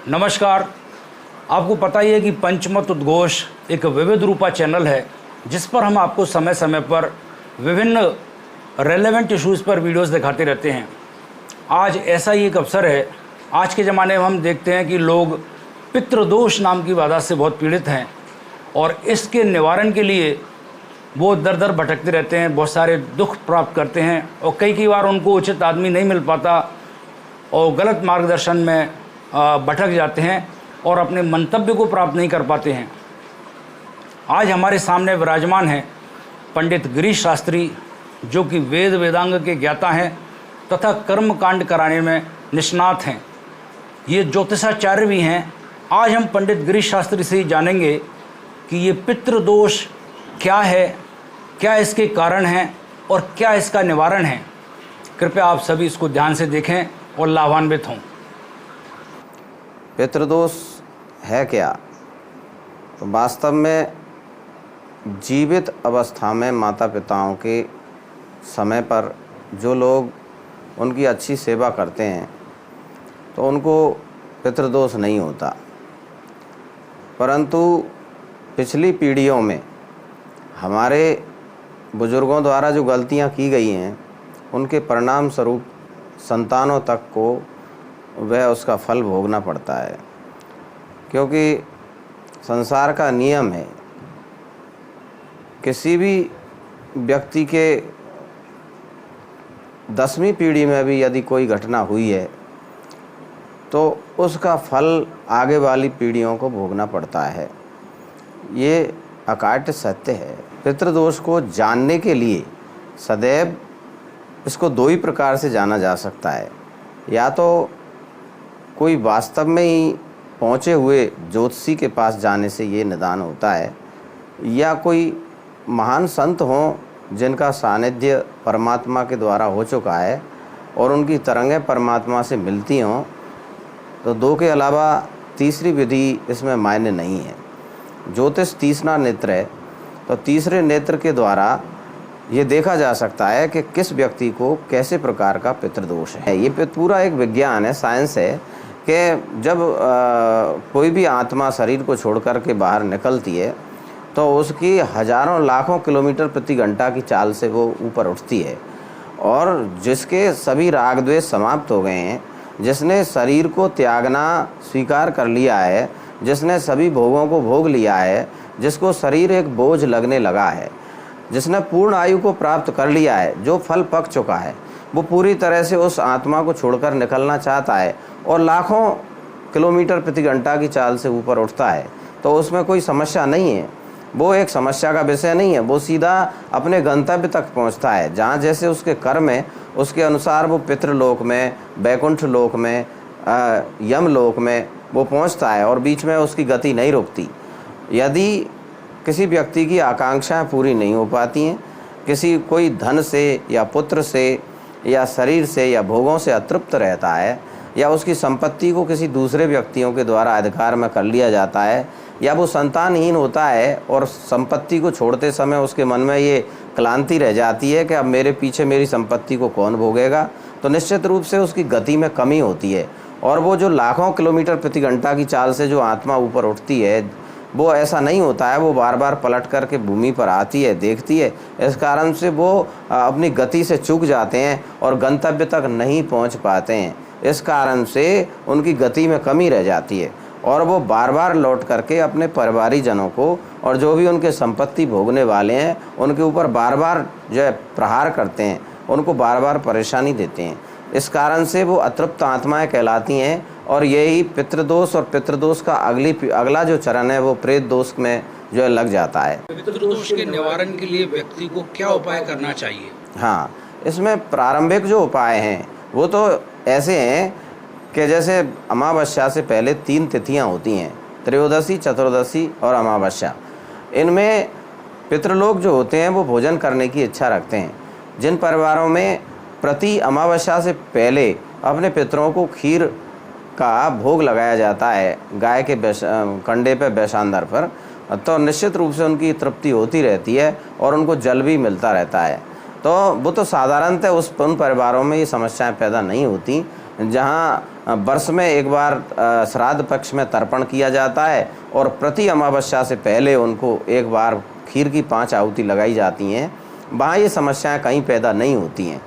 नमस्कार। आपको पता ही है कि पंचमत उद्घोष एक विविध रूपा चैनल है जिस पर हम आपको समय समय पर विभिन्न रेलेवेंट इश्यूज़ पर वीडियोस दिखाते रहते हैं। आज ऐसा ही एक अवसर है। आज के ज़माने में हम देखते हैं कि लोग पितृदोष नाम की बाधा से बहुत पीड़ित हैं और इसके निवारण के लिए वो दर दर भटकते रहते हैं, बहुत सारे दुख प्राप्त करते हैं और कई बार उनको उचित आदमी नहीं मिल पाता और गलत मार्गदर्शन में भटक जाते हैं और अपने मंतव्य को प्राप्त नहीं कर पाते हैं। आज हमारे सामने विराजमान हैं पंडित गिरीश शास्त्री, जो कि वेद वेदांग के ज्ञाता हैं तथा कर्म कांड कराने में निष्णात हैं। ये ज्योतिषाचार्य भी हैं। आज हम पंडित गिरीश शास्त्री से ही जानेंगे कि ये पितृदोष क्या है, क्या इसके कारण हैं और क्या इसका निवारण है। कृपया आप सभी इसको ध्यान से देखें और लाभान्वित हों। पितृदोष है क्या? तो वास्तव में जीवित अवस्था में माता पिताओं के समय पर जो लोग उनकी अच्छी सेवा करते हैं तो उनको पितृदोष नहीं होता, परंतु पिछली पीढ़ियों में हमारे बुजुर्गों द्वारा जो गलतियां की गई हैं उनके परिणाम स्वरूप संतानों तक को वह उसका फल भोगना पड़ता है। क्योंकि संसार का नियम है, किसी भी व्यक्ति के 10वीं पीढ़ी में भी यदि कोई घटना हुई है तो उसका फल आगे वाली पीढ़ियों को भोगना पड़ता है। ये अकाट्य सत्य है। पितृदोष को जानने के लिए सदैव इसको दो ही प्रकार से जाना जा सकता है। या तो कोई वास्तव में ही पहुँचे हुए ज्योतिषी के पास जाने से ये निदान होता है, या कोई महान संत हों जिनका सानिध्य परमात्मा के द्वारा हो चुका है और उनकी तरंगें परमात्मा से मिलती हों, तो दो के अलावा तीसरी विधि इसमें मायने नहीं है। ज्योतिष तीसरा नेत्र है, तो तीसरे नेत्र के द्वारा ये देखा जा सकता है कि किस व्यक्ति को कैसे प्रकार का पितृदोष है। ये पूरा एक विज्ञान है, साइंस है कि जब कोई भी आत्मा शरीर को छोड़ कर के बाहर निकलती है तो उसकी हजारों लाखों किलोमीटर प्रति घंटा की चाल से वो ऊपर उठती है, और जिसके सभी राग द्वेष समाप्त हो गए हैं, जिसने शरीर को त्यागना स्वीकार कर लिया है, जिसने सभी भोगों को भोग लिया है, जिसको शरीर एक बोझ लगने लगा है, जिसने पूर्ण आयु को प्राप्त कर लिया है, जो फल पक चुका है, वो पूरी तरह से उस आत्मा को छोड़कर निकलना चाहता है और लाखों किलोमीटर प्रति घंटा की चाल से ऊपर उठता है, तो उसमें कोई समस्या नहीं है। वो एक समस्या का विषय नहीं है। वो सीधा अपने गंतव्य तक पहुंचता है, जहाँ जैसे उसके कर्म है उसके अनुसार वो पितृलोक में, बैकुंठ लोक में, यमलोक में वो पहुंचता है और बीच में उसकी गति नहीं रुकती। यदि किसी व्यक्ति की आकांक्षाएं पूरी नहीं हो पाती हैं, कोई धन से या पुत्र से या शरीर से या भोगों से अतृप्त रहता है, या उसकी संपत्ति को किसी दूसरे व्यक्तियों के द्वारा अधिकार में कर लिया जाता है, या वो संतानहीन होता है और संपत्ति को छोड़ते समय उसके मन में ये क्लांति रह जाती है कि अब मेरे पीछे मेरी संपत्ति को कौन भोगेगा, तो निश्चित रूप से उसकी गति में कमी होती है। और वो जो लाखों किलोमीटर प्रति घंटा की चाल से जो आत्मा ऊपर उठती है, वो ऐसा नहीं होता है। वो बार बार पलट करके भूमि पर आती है, देखती है। इस कारण से वो अपनी गति से चूक जाते हैं और गंतव्य तक नहीं पहुंच पाते हैं। इस कारण से उनकी गति में कमी रह जाती है और वो बार बार लौट करके अपने परिवारी जनों को और जो भी उनके संपत्ति भोगने वाले हैं उनके ऊपर बार बार जो है प्रहार करते हैं, उनको बार बार परेशानी देते हैं। इस कारण से वो अतृप्त आत्माएं कहलाती हैं। और यही पितृदोष और पितृदोष का अगला जो चरण है वो प्रेत दोष में जो है लग जाता है। पितृदोष के निवारण के लिए व्यक्ति को क्या उपाय करना चाहिए? हाँ, इसमें प्रारंभिक जो उपाय हैं वो तो ऐसे हैं कि जैसे अमावस्या से पहले 3 तिथियां होती हैं, त्रयोदशी, चतुर्दशी और अमावस्या। इनमें पितृलोक जो होते हैं वो भोजन करने की इच्छा रखते हैं। जिन परिवारों में प्रति अमावस्या से पहले अपने पितरों को खीर का भोग लगाया जाता है गाय के कंडे पे, बैशांदर पर, तो निश्चित रूप से उनकी तृप्ति होती रहती है और उनको जल भी मिलता रहता है। तो वो तो साधारणतः उन परिवारों में ये समस्याएं पैदा नहीं होती जहाँ वर्ष में एक बार श्राद्ध पक्ष में तर्पण किया जाता है और प्रति अमावस्या से पहले उनको एक बार खीर की 5 आहुति लगाई जाती हैं। वहाँ ये समस्याएं कहीं पैदा नहीं होती हैं।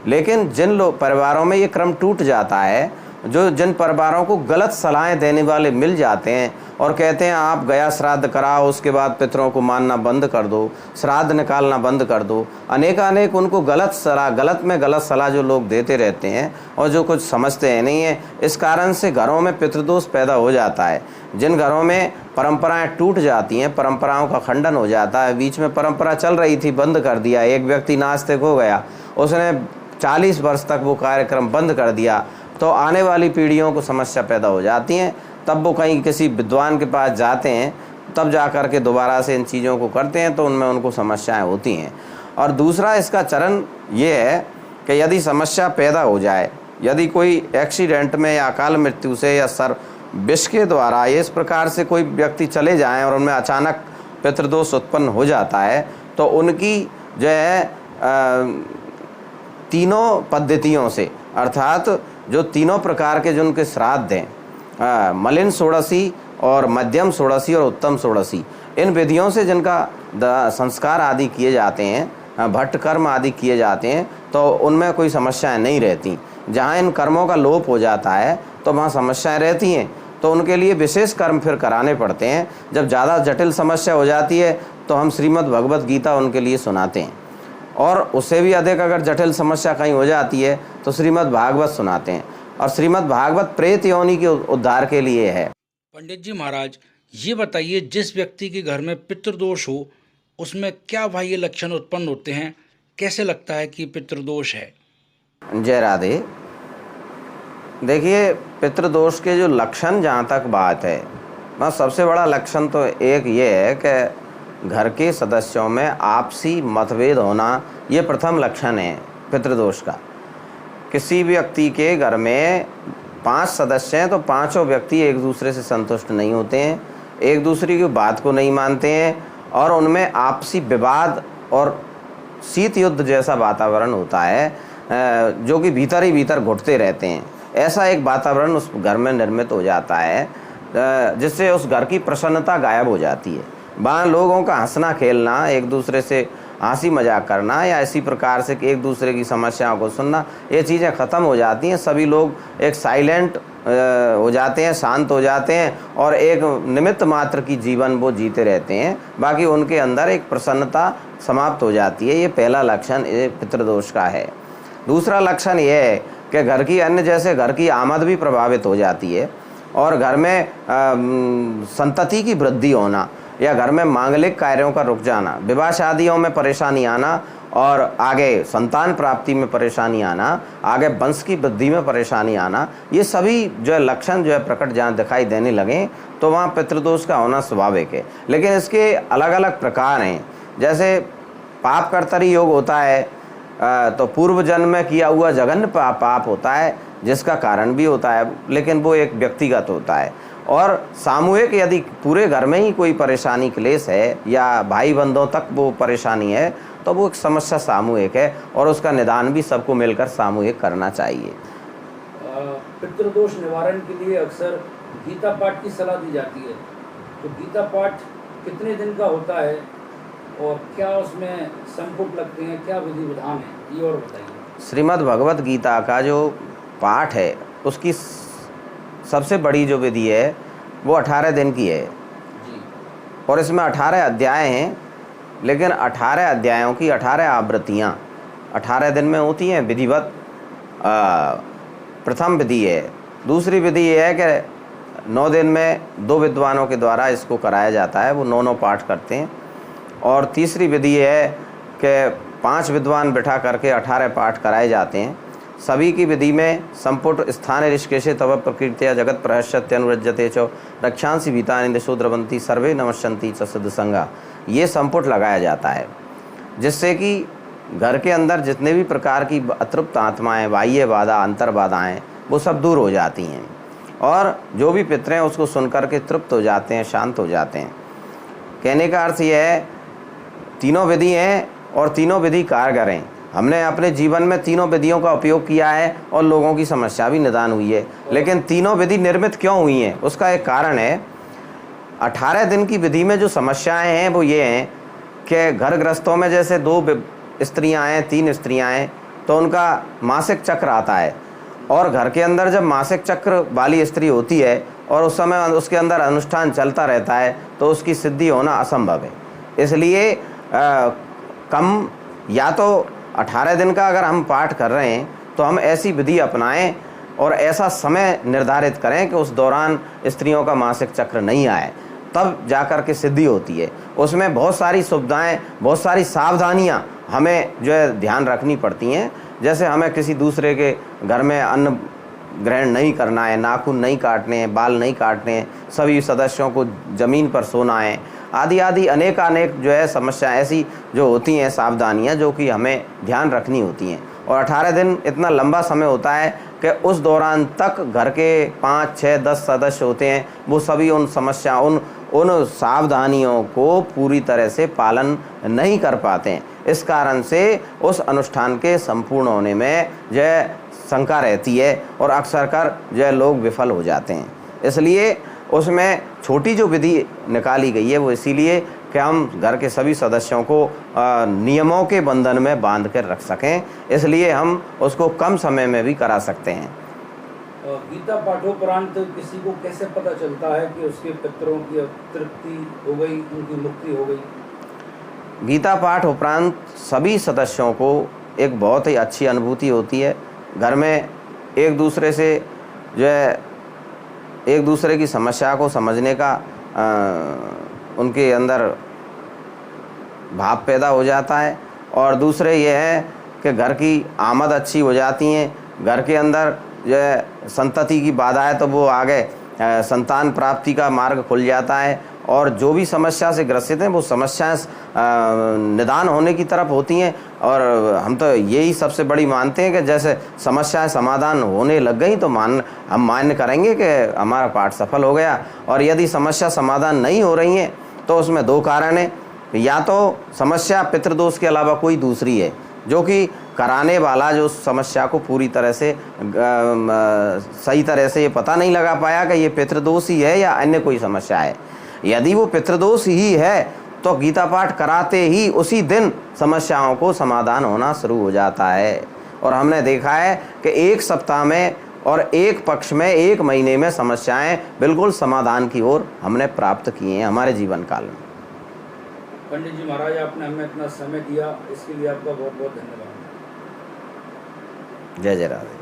लेकिन जिन परिवारों में ये क्रम टूट जाता है, जिन परिवारों को गलत सलाहें देने वाले मिल जाते हैं और कहते हैं आप गया श्राद्ध कराओ, उसके बाद पितरों को मानना बंद कर दो, श्राद्ध निकालना बंद कर दो, अनेकानेक उनको गलत सलाह जो लोग देते रहते हैं और जो कुछ समझते हैं नहीं है, इस कारण से घरों में पितृदोष पैदा हो जाता है। जिन घरों में परंपराएं टूट जाती हैं, परंपराओं का खंडन हो जाता है, बीच में परंपरा चल रही थी, बंद कर दिया, एक व्यक्ति नास्तिक हो गया, उसने 40 वर्ष तक वो कार्यक्रम बंद कर दिया, तो आने वाली पीढ़ियों को समस्या पैदा हो जाती हैं। तब वो कहीं किसी विद्वान के पास जाते हैं, तब जा कर के दोबारा से इन चीज़ों को करते हैं, तो उनमें उनको समस्याएं होती हैं। और दूसरा इसका चरण ये है कि यदि समस्या पैदा हो जाए, यदि कोई एक्सीडेंट में या अकाल मृत्यु से या विष के द्वारा इस प्रकार से कोई व्यक्ति चले जाएं और उनमें अचानक पितृदोष उत्पन्न हो जाता है, तो उनकी जो है तीनों पद्धतियों से, अर्थात जो तीनों प्रकार के जो उनके श्राद्ध हैं, मलिन षोडशी और मध्यम षोडशी और उत्तम षोडशी, इन विधियों से जिनका संस्कार आदि किए जाते हैं, भट्ट कर्म आदि किए जाते हैं, तो उनमें कोई समस्याएं नहीं रहती। जहाँ इन कर्मों का लोप हो जाता है तो वहाँ समस्याएं रहती हैं, तो उनके लिए विशेष कर्म फिर कराने पड़ते हैं। जब ज़्यादा जटिल समस्या हो जाती है तो हम श्रीमद् भगवत गीता उनके लिए सुनाते हैं, और उससे भी अधिक अगर जटिल समस्या कहीं हो जाती है तो श्रीमद् भागवत सुनाते हैं। और श्रीमद् भागवत प्रेत योनि के उद्धार के लिए है। पंडित जी महाराज, ये बताइए, जिस व्यक्ति के घर में पितृदोष हो उसमें क्या बाह्य लक्षण उत्पन्न होते हैं? कैसे लगता है कि पितृदोष है? जय राधे। देखिए, पितृदोष के जो लक्षण, जहाँ तक बात है, बस सबसे बड़ा लक्षण तो एक ये है कि घर के सदस्यों में आपसी मतभेद होना, ये प्रथम लक्षण है पितृदोष का। किसी व्यक्ति के घर में 5 सदस्य हैं तो पांचों व्यक्ति एक दूसरे से संतुष्ट नहीं होते हैं, एक दूसरे की बात को नहीं मानते हैं, और उनमें आपसी विवाद और शीत युद्ध जैसा वातावरण होता है, जो कि भीतर ही भीतर घुटते रहते हैं। ऐसा एक वातावरण उस घर में निर्मित हो जाता है, जिससे उस घर की प्रसन्नता गायब हो जाती है। वहाँ लोगों का हंसना खेलना, एक दूसरे से हंसी मजाक करना या इसी प्रकार से एक दूसरे की समस्याओं को सुनना, ये चीज़ें ख़त्म हो जाती हैं। सभी लोग एक साइलेंट हो जाते हैं, शांत हो जाते हैं, और एक निमित्त मात्र की जीवन वो जीते रहते हैं। बाकी उनके अंदर एक प्रसन्नता समाप्त हो जाती है। ये पहला लक्षण पितृदोष का है। दूसरा लक्षण ये है कि घर की अन्य जैसे घर की आमद भी प्रभावित हो जाती है, और घर में संतति की वृद्धि होना, या घर में मांगलिक कार्यों का रुक जाना, विवाह शादियों में परेशानी आना, और आगे संतान प्राप्ति में परेशानी आना, आगे वंश की वृद्धि में परेशानी आना, ये सभी जो है लक्षण जो है प्रकट जहाँ दिखाई देने लगे तो वहाँ पितृदोष का होना स्वाभाविक है। लेकिन इसके अलग अलग प्रकार हैं। जैसे पाप कर्तरी योग होता है, तो पूर्व जन्म में किया हुआ जघन्य पाप होता है, जिसका कारण भी होता है, लेकिन वो एक व्यक्तिगत होता है। और सामूहिक, यदि पूरे घर में ही कोई परेशानी क्लेश है या भाई बंधों तक वो परेशानी है, तो वो एक समस्या सामूहिक है, और उसका निदान भी सबको मिलकर सामूहिक करना चाहिए। पितृदोष निवारण के लिए अक्सर गीता पाठ की सलाह दी जाती है, तो गीता पाठ कितने दिन का होता है और क्या उसमें संपुट लगते हैं, क्या विधि विधान है, ये और बताइए। श्रीमद् भगवत गीता का जो पाठ है, उसकी सबसे बड़ी जो विधि है वो 18 दिन की है जी। और इसमें 18 अध्याय हैं, लेकिन 18 अध्यायों की 18 आवृत्तियाँ 18 दिन में होती हैं विधिवत। प्रथम विधि है। दूसरी विधि ये है कि 9 दिन में 2 विद्वानों के द्वारा इसको कराया जाता है, वो 9 पाठ करते हैं। और तीसरी विधि ये है कि 5 विद्वान बिठा करके 18 पाठ कराए जाते हैं। सभी की विधि में संपुट स्थान ऋषिकेशे तव प्रकृत्या जगत प्रहस्यत्य अनुरज्यते च रक्षांसि भीतानि दिशो द्रवंती सर्वे नमस्यन्ति च सिद्धसंगा, ये संपुट लगाया जाता है, जिससे कि घर के अंदर जितने भी प्रकार की अतृप्त आत्माएं, बाह्य बाधा, अंतर बाधाएं, वो सब दूर हो जाती हैं, और जो भी पितर हैं उसको सुनकर के तृप्त हो जाते हैं, शांत हो जाते हैं। कहने का अर्थ यह है, तीनों विधि हैं और तीनों विधि कारगर हैं। हमने अपने जीवन में तीनों विधियों का उपयोग किया है और लोगों की समस्या भी निदान हुई है। लेकिन तीनों विधि निर्मित क्यों हुई हैं, उसका एक कारण है। 18 दिन की विधि में जो समस्याएं हैं वो ये हैं कि घर गृहस्थों में जैसे 2 स्त्रियां हैं, 3 स्त्रियां हैं, तो उनका मासिक चक्र आता है, और घर के अंदर जब मासिक चक्र वाली स्त्री होती है और उस समय उसके अंदर अनुष्ठान चलता रहता है तो उसकी सिद्धि होना असंभव है। इसलिए कम या तो 18 दिन का अगर हम पाठ कर रहे हैं तो हम ऐसी विधि अपनाएं और ऐसा समय निर्धारित करें कि उस दौरान स्त्रियों का मासिक चक्र नहीं आए, तब जाकर के सिद्धि होती है। उसमें बहुत सारी सुविधाएं, बहुत सारी सावधानियां हमें जो है ध्यान रखनी पड़ती हैं। जैसे हमें किसी दूसरे के घर में अन्न ग्रहण नहीं करना है, नाखून नहीं काटने हैं, बाल नहीं काटने हैं, सभी सदस्यों को ज़मीन पर सोना है, आदि आदि अनेक जो है समस्या ऐसी जो होती हैं, सावधानियां जो कि हमें ध्यान रखनी होती हैं। और 18 दिन इतना लंबा समय होता है कि उस दौरान तक घर के 5, 6, 10 सदस्य होते हैं, वो सभी उन समस्याओं उन सावधानियों को पूरी तरह से पालन नहीं कर पाते हैं। इस कारण से उस अनुष्ठान के संपूर्ण होने में जो है शंका रहती है और अक्सर कर जो है लोग विफल हो जाते हैं। इसलिए उसमें छोटी जो विधि निकाली गई है वो इसीलिए कि हम घर के सभी सदस्यों को नियमों के बंधन में बांध कर रख सकें, इसलिए हम उसको कम समय में भी करा सकते हैं। गीता पाठोपरांत किसी को कैसे पता चलता है कि उसके पितरों की तृप्ति हो गई, उनकी मुक्ति हो गई? गीता पाठ उपरांत सभी सदस्यों को एक बहुत ही अच्छी अनुभूति होती है। घर में एक दूसरे से जो है एक दूसरे की समस्या को समझने का उनके अंदर भाव पैदा हो जाता है। और दूसरे ये है कि घर की आमद अच्छी हो जाती हैं, घर के अंदर जो है संतति की बाधा है तो वो आगे संतान प्राप्ति का मार्ग खुल जाता है, और जो भी समस्या से ग्रसित हैं वो समस्याएं निदान होने की तरफ होती हैं। और हम तो यही सबसे बड़ी मानते हैं कि जैसे समस्याएं समाधान होने लग गई तो हम मान्य करेंगे कि हमारा पाठ सफल हो गया। और यदि समस्या समाधान नहीं हो रही हैं तो उसमें 2 कारण हैं। या तो समस्या पितृदोष के अलावा कोई दूसरी है, जो कि कराने वाला जो समस्या को पूरी तरह से सही तरह से ये पता नहीं लगा पाया कि ये पितृदोष ही है या अन्य कोई समस्या है। यदि वो पितृदोष ही है तो गीता पाठ कराते ही उसी दिन समस्याओं को समाधान होना शुरू हो जाता है। और हमने देखा है कि 1 सप्ताह में और 1 पक्ष में 1 महीने में समस्याएं बिल्कुल समाधान की ओर हमने प्राप्त किए हैं हमारे जीवन काल में। पंडित जी महाराज, आपने हमें इतना समय दिया, इसके लिए आपका बहुत बहुत धन्यवाद। जय जय राधे।